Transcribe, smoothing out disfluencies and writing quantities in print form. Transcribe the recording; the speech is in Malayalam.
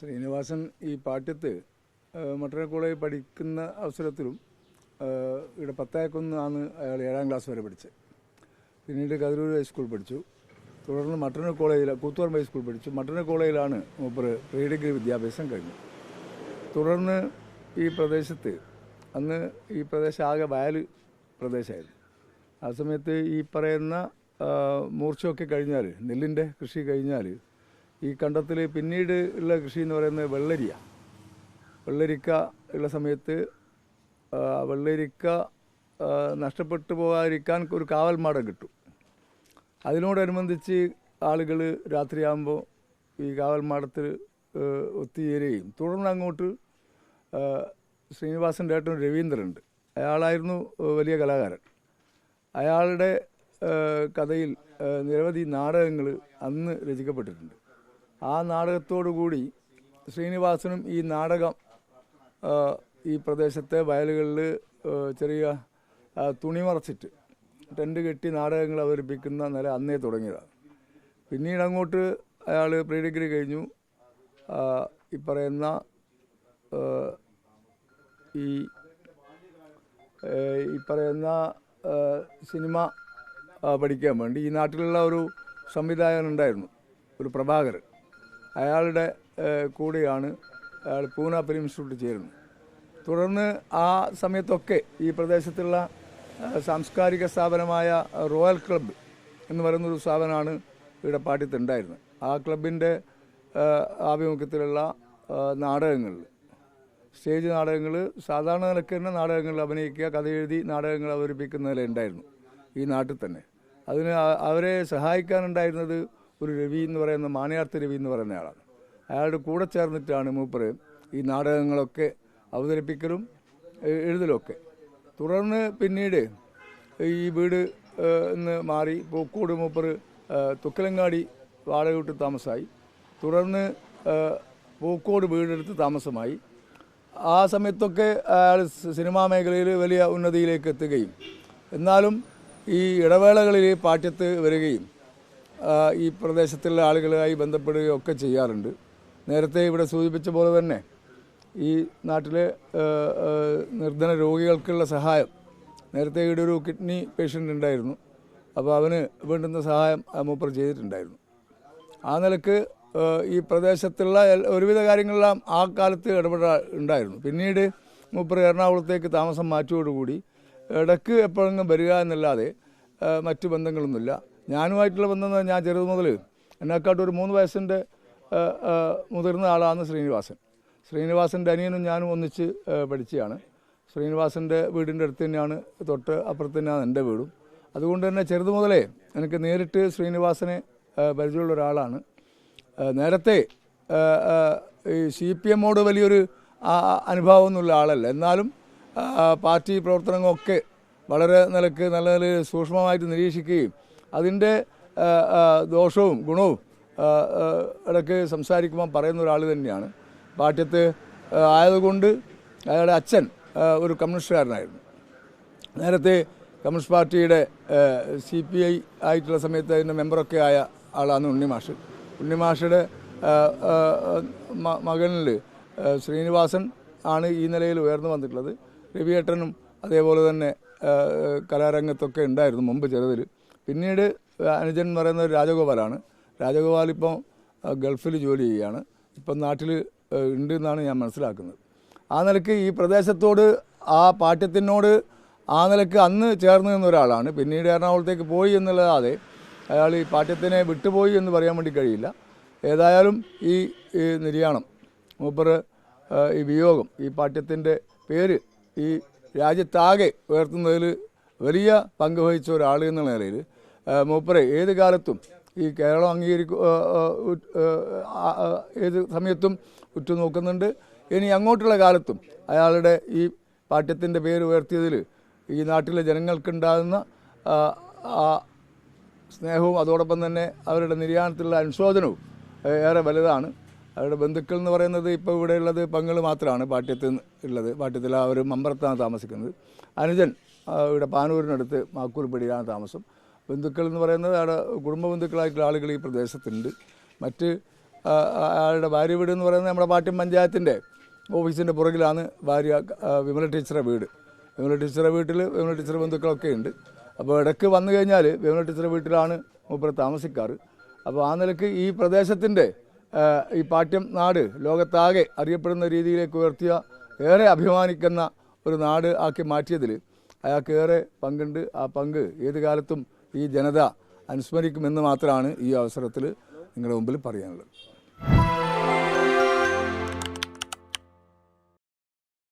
ശ്രീനിവാസൻ ഈ പാട്യത്ത് മട്ടന്നൂർ കോളേജിൽ പഠിക്കുന്ന അവസരത്തിലും ഇവിടെ പത്തായക്കുന്നാണ് അയാൾ 7ാം ക്ലാസ് വരെ പഠിച്ചത്. പിന്നീട് കതിരൂർ ഹൈസ്കൂൾ പഠിച്ചു. തുടർന്ന് മട്ടന്നൂർ കോളേജിൽ കൂത്തുപറമ്പ് ഹൈസ്കൂൾ പഠിച്ചു. മട്ടന്നൂർ കോളേജിലാണ് മൂപ്പർ പ്രീ ഡിഗ്രി വിദ്യാഭ്യാസം കഴിഞ്ഞു. തുടർന്ന് ഈ പ്രദേശത്ത് അന്ന് ഈ പ്രദേശം ആകെ വയൽ പ്രദേശമായിരുന്നു. ആ സമയത്ത് ഈ പറയുന്ന മൂർച്ചയൊക്കെ കഴിഞ്ഞാൽ, നെല്ലിൻ്റെ കൃഷി കഴിഞ്ഞാൽ ഈ കണ്ടത്തിൽ പിന്നീട് ഉള്ള കൃഷി എന്ന് പറയുന്നത് വെള്ളരിക്ക ഉള്ള സമയത്ത് വെള്ളരിക്ക നഷ്ടപ്പെട്ടു പോകാതിരിക്കാൻ ഒരു കാവൽ മാടം കിട്ടും. അതിനോടനുബന്ധിച്ച് ആളുകൾ രാത്രിയാകുമ്പോൾ ഈ കാവൽ മാടത്തിൽ ഒത്തുചേരുകയും തുടർന്ന് അങ്ങോട്ട് ശ്രീനിവാസൻ്റെ ഏട്ടൻ രവീന്ദ്രനുണ്ട്. അയാളായിരുന്നു വലിയ കലാകാരൻ. അയാളുടെ കഥയിൽ നിരവധി നാടകങ്ങൾ അന്ന് രചിക്കപ്പെട്ടിട്ടുണ്ട്. ആ നാടകത്തോടു കൂടി ശ്രീനിവാസനും ഈ നാടകം ഈ പ്രദേശത്തെ വയലുകളിൽ ചെറിയ തുണി മറച്ചിട്ട് ടെൻ്റ് കെട്ടി നാടകങ്ങൾ അവതരിപ്പിക്കുന്ന നില അന്നേ തുടങ്ങിയതാണ്. പിന്നീട് അങ്ങോട്ട് അയാൾ പ്രീ ഡിഗ്രി കഴിഞ്ഞു. ഈ പറയുന്ന ഈ പറയുന്ന സിനിമ പഠിക്കാൻ വേണ്ടി ഈ നാട്ടിലുള്ള ഒരു സംവിധായകൻ ഉണ്ടായിരുന്നു, ഒരു പ്രഭാകരൻ. അയാളുടെ കൂടെയാണ് അയാൾ പൂന ഫിലിം ഇൻസ്റ്റിറ്റ്യൂട്ടിൽ ചേരുന്നത്. തുടർന്ന് ആ സമയത്തൊക്കെ ഈ പ്രദേശത്തുള്ള സാംസ്കാരിക സ്ഥാപനമായ റോയൽ ക്ലബ്ബ് എന്ന് പറയുന്നൊരു സ്ഥാപനമാണ് ഇവിടെ പാട്യത്തുണ്ടായിരുന്നത്. ആ ക്ലബിൻ്റെ ആഭിമുഖ്യത്തിലുള്ള നാടകങ്ങളിൽ, സ്റ്റേജ് നാടകങ്ങൾ, സാധാരണ നിലയ്ക്ക് തന്നെ നാടകങ്ങളിൽ അഭിനയിക്കുക, കഥ എഴുതി നാടകങ്ങൾ അവതരിപ്പിക്കുന്നതിൽ ഉണ്ടായിരുന്നു ഈ നാട്ടിൽ തന്നെ. അതിന് അവരെ സഹായിക്കാനുണ്ടായിരുന്നത് ഒരു രവി എന്ന് പറയുന്ന മാണിയാർത്ത് രവി എന്ന് പറയുന്ന ആളാണ്. അയാളുടെ കൂടെ ചേർന്നിട്ടാണ് മൂപ്പർ ഈ നാടകങ്ങളൊക്കെ അവതരിപ്പിക്കലും എഴുതലുമൊക്കെ. തുടർന്ന് പിന്നീട് ഈ വീട് നിന്ന് മാറി പൂക്കോട് മൂപ്പർ തുക്കലങ്ങാടി വാടക വിട്ട് താമസമായി. തുടർന്ന് പൂക്കോട് വീടെടുത്ത് താമസമായി. ആ സമയത്തൊക്കെ അയാൾ സിനിമാ മേഖലയിൽ വലിയ ഉന്നതിയിലേക്ക് എത്തുകയും എന്നാലും ഈ ഇടവേളകളിൽ പാട്യത്ത് വരികയും ഈ പ്രദേശത്തുള്ള ആളുകളുമായി ബന്ധപ്പെടുകയും ഒക്കെ ചെയ്യാറുണ്ട്. നേരത്തെ ഇവിടെ സൂചിപ്പിച്ച പോലെ തന്നെ ഈ നാട്ടിലെ നിർധന രോഗികൾക്കുള്ള സഹായം, നേരത്തെ ഇവിടെ ഒരു കിഡ്നി പേഷ്യൻ്റ് ഉണ്ടായിരുന്നു. അപ്പോൾ അവന് വേണ്ടുന്ന സഹായം മൂപ്പർ ചെയ്തിട്ടുണ്ടായിരുന്നു. ആ നിലക്ക് ഈ പ്രദേശത്തുള്ള ഒരുവിധ കാര്യങ്ങളെല്ലാം ആ കാലത്ത് ഉണ്ടായിരുന്നു. പിന്നീട് മൂപ്പർ എറണാകുളത്തേക്ക് താമസം മാറ്റിയോടുകൂടി ഇടയ്ക്ക് എപ്പോഴെങ്കിലും വരിക എന്നല്ലാതെ മറ്റു ബന്ധങ്ങളൊന്നുമില്ല. ഞാനുമായിട്ടുള്ള ബന്ധം എന്ന് പറഞ്ഞാൽ ഞാൻ ചെറുത് മുതൽ എന്നെക്കാട്ടും ഒരു 3 വയസ്സിൻ്റെ മുതിർന്ന ആളാണ് ശ്രീനിവാസൻ. ശ്രീനിവാസൻ്റെ അനിയനും ഞാനും ഒന്നിച്ച് പഠിച്ചതാണ്. ശ്രീനിവാസൻ്റെ വീടിൻ്റെ അടുത്ത് തന്നെയാണ്, തൊട്ട് അപ്പുറത്ത് തന്നെയാണ് എൻ്റെ വീടും. അതുകൊണ്ട് തന്നെ ചെറുത് മുതലേ എനിക്ക് നേരിട്ട് ശ്രീനിവാസനെ പരിചയമുള്ള ഒരാളാണ്. നേരത്തെ ഈ CPM വലിയൊരു അനുഭവമൊന്നുമില്ല ആളല്ല. എന്നാലും പാർട്ടി പ്രവർത്തനങ്ങളൊക്കെ വളരെ നിലക്ക് നല്ല നിലയിൽ സൂക്ഷ്മമായിട്ട് നിരീക്ഷിക്കുകയും അതിൻ്റെ ദോഷവും ഗുണവും ഇടയ്ക്ക് സംസാരിക്കുമ്പോൾ പറയുന്ന ഒരാൾ തന്നെയാണ്. പാട്യത്ത് ആയതുകൊണ്ട് അയാളുടെ അച്ഛൻ ഒരു കമ്മ്യൂണിസ്റ്റുകാരനായിരുന്നു. നേരത്തെ കമ്മ്യൂണിസ്റ്റ് പാർട്ടിയുടെ CPI ആയിട്ടുള്ള സമയത്ത് അതിൻ്റെ മെമ്പറൊക്കെ ആയ ആളാണ് ഉണ്ണിമാഷ്. ഉണ്ണിമാഷയുടെ മകനിൽ ശ്രീനിവാസൻ ആണ് ഈ നിലയിൽ ഉയർന്നു വന്നിട്ടുള്ളത്. രവിയേട്ടനും അതേപോലെ തന്നെ കലാരംഗത്തൊക്കെ ഉണ്ടായിരുന്നു മുമ്പ് ചെറുതിൽ. പിന്നീട് അനുജൻ എന്ന് പറയുന്നത് രാജഗോപാലാണ്. രാജഗോപാൽ ഇപ്പം ഗൾഫിൽ ജോലി ചെയ്യുകയാണ്. ഇപ്പം നാട്ടിൽ ഉണ്ട് എന്നാണ് ഞാൻ മനസ്സിലാക്കുന്നത്. ആ നിലയ്ക്ക് ഈ പ്രദേശത്തോട്, ആ പാട്യത്തിനോട് ആ നിലയ്ക്ക് അന്ന് ചേർന്ന് നിന്ന ഒരാളാണ്. പിന്നീട് എറണാകുളത്തേക്ക് പോയി എന്നുള്ളതാതെ അയാൾ ഈ പാട്യത്തിനെ വിട്ടുപോയി എന്ന് പറയാൻ വേണ്ടി കഴിയില്ല. ഏതായാലും ഈ നിര്യാണം, മൂപ്പർ ഈ വിയോഗം, ഈ പാട്യത്തിൻ്റെ പേര് ഈ രാജ്യത്താകെ ഉയർത്തുന്നതിൽ വലിയ പങ്ക് വഹിച്ച ഒരാൾ എന്നുള്ള നിലയിൽ മൂപ്പരെ ഏത് കാലത്തും ഈ കേരളം ഏത് സമയത്തും ഉറ്റുനോക്കുന്നുണ്ട്. ഇനി അങ്ങോട്ടുള്ള കാലത്തും അയാളുടെ ഈ പാട്യത്തിൻ്റെ പേര് ഉയർത്തിയതിൽ ഈ നാട്ടിലെ ജനങ്ങൾക്കുണ്ടാകുന്ന സ്നേഹവും അതോടൊപ്പം തന്നെ അവരുടെ നിര്യാണത്തിലുള്ള അനുശോചനവും ഏറെ വലുതാണ്. അവരുടെ ബന്ധുക്കൾ എന്ന് പറയുന്നത് ഇപ്പോൾ ഇവിടെ ഉള്ളത് പങ്കൾ മാത്രമാണ് പാട്യത്തിൽ ഉള്ളത്. പാട്യത്തിൽ അവർ മമ്പറത്താണ് താമസിക്കുന്നത്. അനുജൻ ഇവിടെ പാനൂരിനടുത്ത് മാക്കൂർപ്പടിയിലാണ് താമസം. ബന്ധുക്കൾ എന്ന് പറയുന്നത് അവിടെ കുടുംബ ബന്ധുക്കളായിട്ടുള്ള ആളുകൾ ഈ പ്രദേശത്തുണ്ട്. മറ്റ് അയാളുടെ ഭാര്യ വീട് എന്ന് പറയുന്നത് നമ്മുടെ പാട്യം പഞ്ചായത്തിൻ്റെ ഓഫീസിൻ്റെ പുറകിലാണ് വിമല ടീച്ചറുടെ വീട്. വിമല ടീച്ചറുടെ വീട്ടിൽ വിമല ടീച്ചർ ബന്ധുക്കളൊക്കെ ഉണ്ട്. അപ്പോൾ ഇടയ്ക്ക് വന്നു കഴിഞ്ഞാൽ വിമല ടീച്ചറുടെ വീട്ടിലാണ് മൂപ്പർ താമസിക്കാറ്. അപ്പോൾ ആ നിലയ്ക്ക് ഈ പ്രദേശത്തിൻ്റെ ഈ പാട്യം നാട് ലോകത്താകെ അറിയപ്പെടുന്ന രീതിയിലേക്ക് ഉയർത്തിയ, ഏറെ അഭിമാനിക്കുന്ന ഒരു നാട് ആക്കി മാറ്റിയതിൽ അയാൾക്ക് ഏറെ പങ്കുണ്ട്. ആ പങ്ക് ഏത് കാലത്തും ഈ ജനത അനുസ്മരിക്കുമെന്ന് മാത്രമാണ് ഈ അവസരത്തിൽ നിങ്ങളുടെ മുമ്പിൽ പറയാനുള്ളത്.